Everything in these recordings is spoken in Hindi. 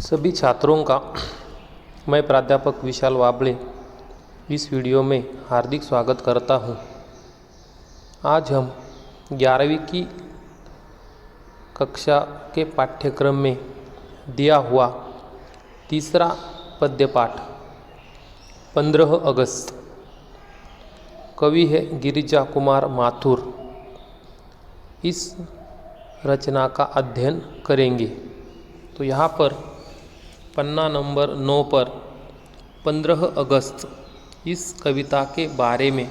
सभी छात्रों का मैं प्राध्यापक विशाल वाबले इस वीडियो में हार्दिक स्वागत करता हूं। आज हम 11वीं की कक्षा के पाठ्यक्रम में दिया हुआ तीसरा पद्य पाठ 15 अगस्त, कवि है गिरिजा कुमार माथुर, इस रचना का अध्ययन करेंगे। तो यहाँ पर पन्ना नंबर 9 पर 15 अगस्त इस कविता के बारे में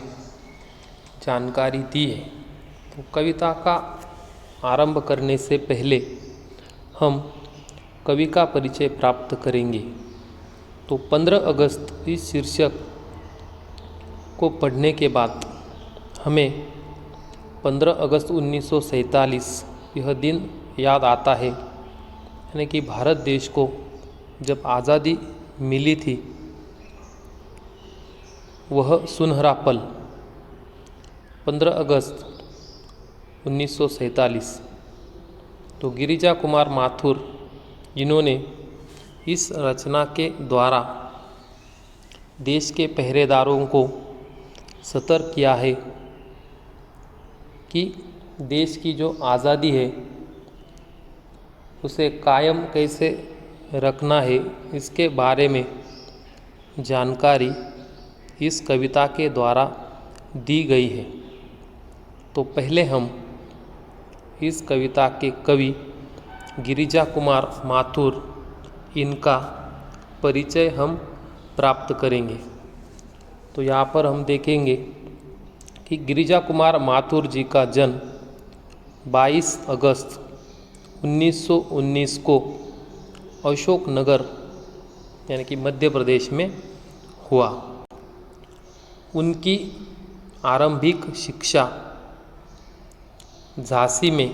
जानकारी दी है। तो कविता का आरंभ करने से पहले हम कवि का परिचय प्राप्त करेंगे। तो 15 अगस्त इस शीर्षक को पढ़ने के बाद हमें 15 अगस्त 1947 यह दिन याद आता है, यानी कि भारत देश को जब आज़ादी मिली थी वह सुनहरा पल 15 अगस्त 1947। तो गिरिजा कुमार माथुर इन्होंने इस रचना के द्वारा देश के पहरेदारों को सतर्क किया है कि देश की जो आज़ादी है उसे कायम कैसे रखना है, इसके बारे में जानकारी इस कविता के द्वारा दी गई है। तो पहले हम इस कविता के कवि गिरिजा कुमार माथुर इनका परिचय हम प्राप्त करेंगे। तो यहाँ पर हम देखेंगे कि गिरिजा कुमार माथुर जी का जन्म 22 अगस्त 1919 को अशोकनगर यानी कि मध्य प्रदेश में हुआ। उनकी आरंभिक शिक्षा झांसी में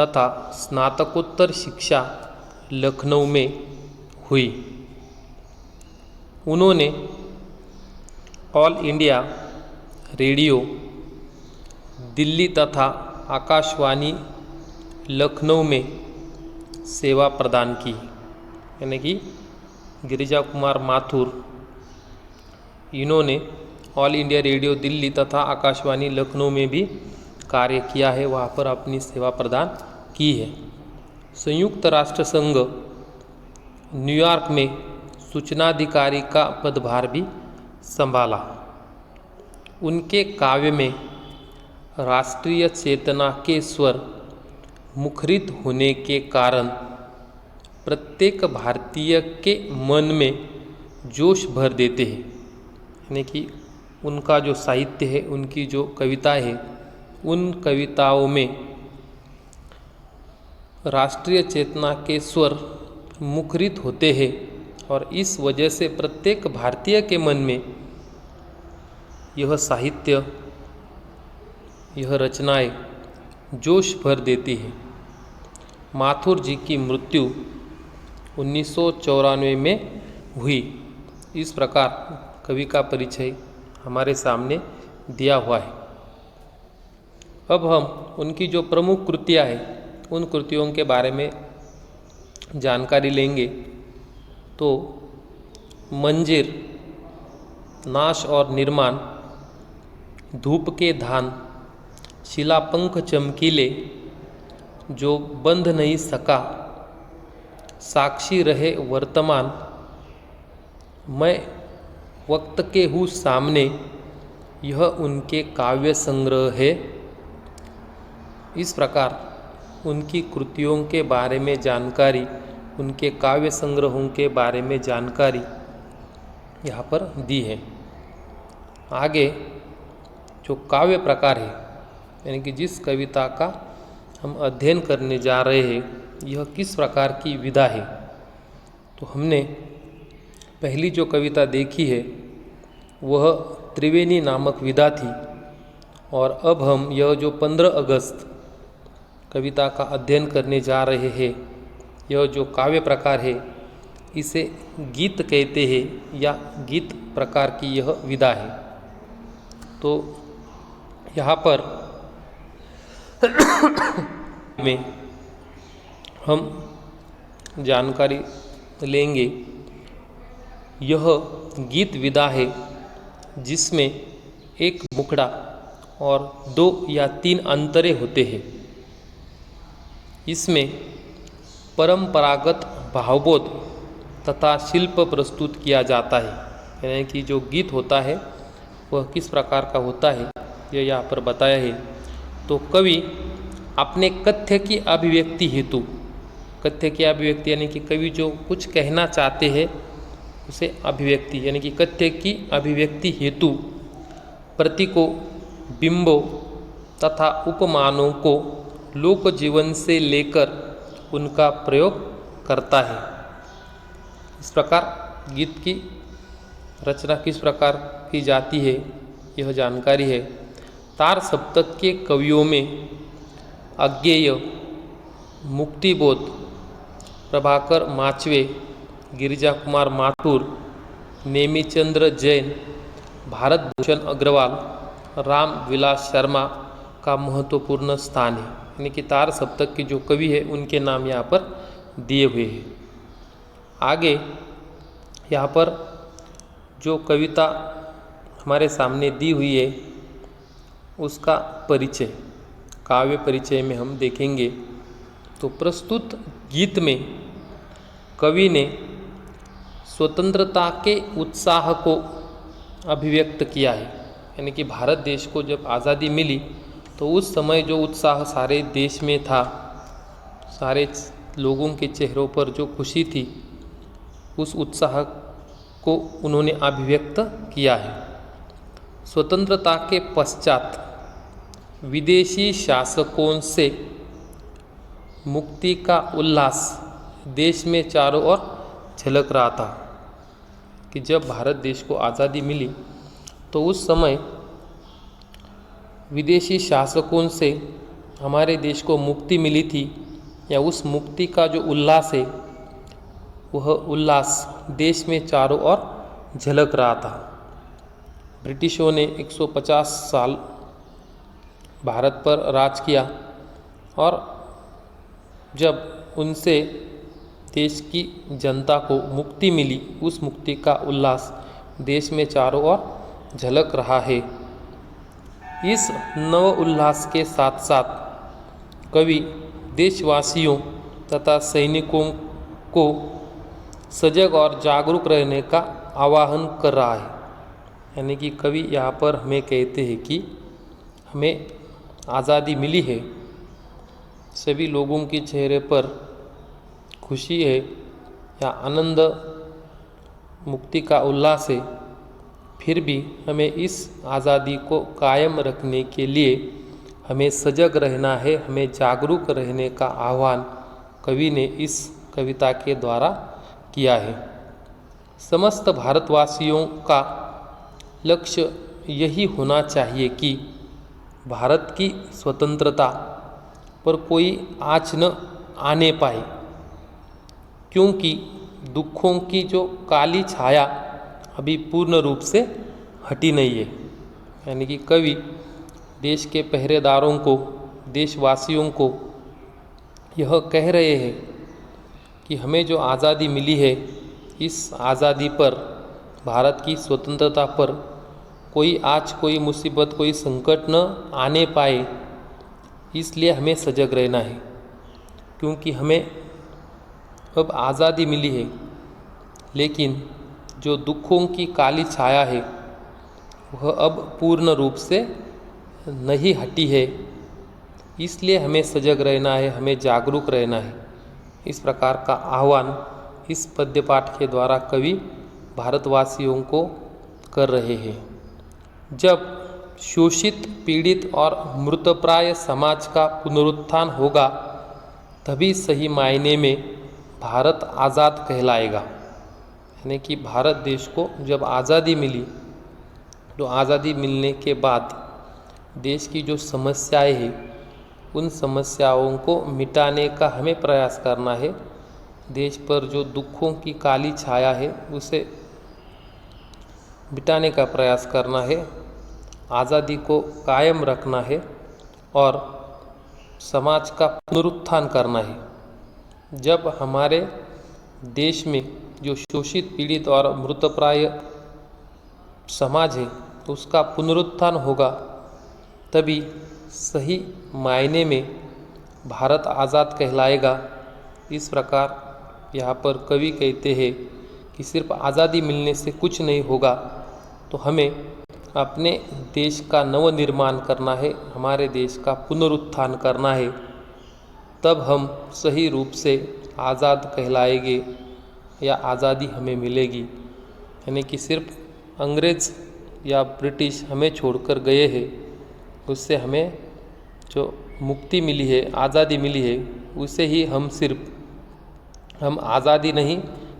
तथा स्नातकोत्तर शिक्षा लखनऊ में हुई। उन्होंने ऑल इंडिया रेडियो दिल्ली तथा आकाशवाणी लखनऊ में सेवा प्रदान की, यानी कि गिरिजा कुमार माथुर इन्होंने ऑल इंडिया रेडियो दिल्ली तथा आकाशवाणी लखनऊ में भी कार्य किया है, वहाँ पर अपनी सेवा प्रदान की है। संयुक्त राष्ट्र संघ न्यूयॉर्क में सूचनाधिकारी का पदभार भी संभाला। उनके काव्य में राष्ट्रीय चेतना के स्वर मुखरित होने के कारण प्रत्येक भारतीय के मन में जोश भर देते हैं, यानी कि उनका जो साहित्य है, उनकी जो कविताएं हैं, उन कविताओं में राष्ट्रीय चेतना के स्वर मुखरित होते हैं और इस वजह से प्रत्येक भारतीय के मन में यह साहित्य, यह रचनाएं जोश भर देती है। माथुर जी की मृत्यु 1994 में हुई। इस प्रकार कवि का परिचय हमारे सामने दिया हुआ है। अब हम उनकी जो प्रमुख कृतियाँ हैं उन कृतियों के बारे में जानकारी लेंगे। तो मंजीर, नाश और निर्माण, धूप के धान, शिलापंख चमकीले, जो बंध नहीं सका, साक्षी रहे वर्तमान, मैं वक्त के हूँ सामने, यह उनके काव्य संग्रह है। इस प्रकार उनकी कृतियों के बारे में जानकारी, उनके काव्य संग्रहों के बारे में जानकारी यहाँ पर दी है। आगे जो काव्य प्रकार है, यानी कि जिस कविता का हम अध्ययन करने जा रहे हैं, यह किस प्रकार की विधा है। तो हमने पहली जो कविता देखी है वह त्रिवेणी नामक विधा थी, और अब हम यह जो 15 अगस्त कविता का अध्ययन करने जा रहे हैं, यह जो काव्य प्रकार है इसे गीत कहते हैं या गीत प्रकार की यह विधा है। तो यहाँ पर में हम जानकारी लेंगे। यह गीत विधा है जिसमें एक मुखड़ा और 2 या 3 अंतरे होते हैं। इसमें परंपरागत भावबोध तथा शिल्प प्रस्तुत किया जाता है। यानी कि जो गीत होता है वह किस प्रकार का होता है यह यहाँ पर बताया है। तो कवि अपने कथ्य की अभिव्यक्ति हेतु, कथ्य की अभिव्यक्ति यानी कि कवि जो कुछ कहना चाहते हैं उसे अभिव्यक्ति यानी कि कथ्य की अभिव्यक्ति हेतु प्रतीकों, बिंबों तथा उपमानों को लोक जीवन से लेकर उनका प्रयोग करता है। इस प्रकार गीत की रचना किस प्रकार की जाती है यह जानकारी है। तार सप्तक के कवियों में अज्ञेय, मुक्तिबोध, प्रभाकर माचवे, गिरिजा कुमार माथुर, नेमीचंद्र जैन, भारत भूषण अग्रवाल, राम विलास शर्मा का महत्वपूर्ण स्थान है। यानी कि तार सप्तक के जो कवि है उनके नाम यहाँ पर दिए हुए हैं। आगे यहाँ पर जो कविता हमारे सामने दी हुई है उसका परिचय, काव्य परिचय में हम देखेंगे। तो प्रस्तुत गीत में कवि ने स्वतंत्रता के उत्साह को अभिव्यक्त किया है। यानी कि भारत देश को जब आज़ादी मिली तो उस समय जो उत्साह सारे देश में था, सारे लोगों के चेहरों पर जो खुशी थी, उस उत्साह को उन्होंने अभिव्यक्त किया है। स्वतंत्रता के पश्चात विदेशी शासकों से मुक्ति का उल्लास देश में चारों ओर झलक रहा था। कि जब भारत देश को आज़ादी मिली तो उस समय विदेशी शासकों से हमारे देश को मुक्ति मिली थी, या उस मुक्ति का जो उल्लास है वह उल्लास देश में चारों ओर झलक रहा था। ब्रिटिशों ने 150 साल भारत पर राज किया और जब उनसे देश की जनता को मुक्ति मिली, उस मुक्ति का उल्लास देश में चारों ओर झलक रहा है। इस नव उल्लास के साथ साथ कवि देशवासियों तथा सैनिकों को सजग और जागरूक रहने का आह्वान कर रहा है। यानी कि कवि यहाँ पर हमें कहते हैं कि हमें आज़ादी मिली है, सभी लोगों के चेहरे पर खुशी है या आनंद, मुक्ति का उल्लास है, फिर भी हमें इस आज़ादी को कायम रखने के लिए हमें सजग रहना है, हमें जागरूक रहने का आह्वान कवि ने इस कविता के द्वारा किया है। समस्त भारतवासियों का लक्ष्य यही होना चाहिए कि भारत की स्वतंत्रता पर कोई आँच न आने पाए, क्योंकि दुखों की जो काली छाया अभी पूर्ण रूप से हटी नहीं है। यानी कि कवि देश के पहरेदारों को, देशवासियों को यह कह रहे हैं कि हमें जो आज़ादी मिली है, इस आज़ादी पर, भारत की स्वतंत्रता पर कोई आँच, कोई मुसीबत, कोई संकट न आने पाए, इसलिए हमें सजग रहना है। क्योंकि हमें अब आज़ादी मिली है, लेकिन जो दुखों की काली छाया है वह अब पूर्ण रूप से नहीं हटी है, इसलिए हमें सजग रहना है, हमें जागरूक रहना है। इस प्रकार का आह्वान इस पद्य पाठ के द्वारा कवि भारतवासियों को कर रहे हैं। जब शोषित, पीड़ित और मृतप्राय समाज का पुनरुत्थान होगा, तभी सही मायने में भारत आज़ाद कहलाएगा। यानी कि भारत देश को जब आज़ादी मिली तो आज़ादी मिलने के बाद देश की जो समस्याएं हैं, उन समस्याओं को मिटाने का हमें प्रयास करना है। देश पर जो दुखों की काली छाया है उसे मिटाने का प्रयास करना है, आज़ादी को कायम रखना है और समाज का पुनरुत्थान करना है। जब हमारे देश में जो शोषित, पीड़ित और मृतप्राय समाज है उसका पुनरुत्थान होगा, तभी सही मायने में भारत आज़ाद कहलाएगा। इस प्रकार यहाँ पर कवि कहते हैं कि सिर्फ आज़ादी मिलने से कुछ नहीं होगा, तो हमें अपने देश का नवनिर्माण करना है, हमारे देश का पुनरुत्थान करना है, तब हम सही रूप से आज़ाद कहलाएंगे या आज़ादी हमें मिलेगी। यानी कि सिर्फ अंग्रेज़ या ब्रिटिश हमें छोड़कर गए हैं, उससे हमें जो मुक्ति मिली है, आज़ादी मिली है, उसे ही हम आज़ादी नहीं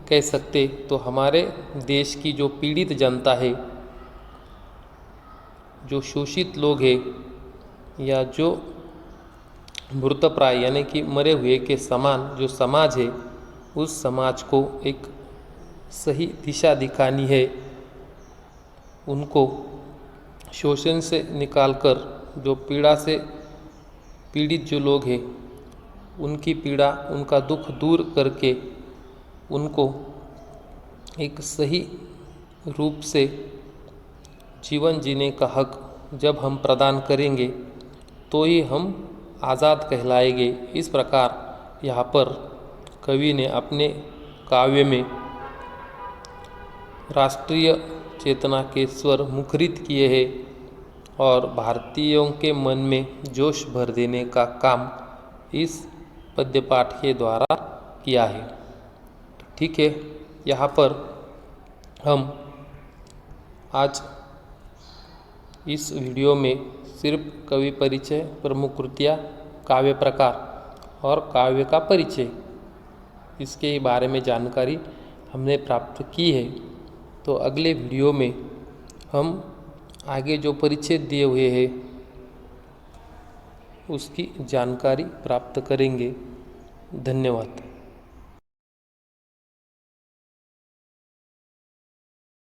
कह सकते। तो हमारे देश की जो पीड़ित जनता है, जो शोषित लोग हैं, या जो मृतप्राय यानी कि मरे हुए के समान जो समाज है, उस समाज को एक सही दिशा दिखानी है। उनको शोषण से निकालकर जो पीड़ा से पीड़ित जो लोग हैं, उनकी पीड़ा, उनका दुख दूर करके उनको एक सही रूप से जीवन जीने का हक जब हम प्रदान करेंगे, तो ही हम आज़ाद कहलाएंगे। इस प्रकार यहाँ पर कवि ने अपने काव्य में राष्ट्रीय चेतना के स्वर मुखरित किए हैं और भारतीयों के मन में जोश भर देने का काम इस पद्य पाठ के द्वारा किया है। ठीक है, यहाँ पर हम आज इस वीडियो में सिर्फ कवि परिचय, प्रमुख कृतियाँ, काव्य प्रकार और काव्य का परिचय, इसके बारे में जानकारी हमने प्राप्त की है। तो अगले वीडियो में हम आगे जो परिच्छेद दिए हुए हैं उसकी जानकारी प्राप्त करेंगे। धन्यवाद।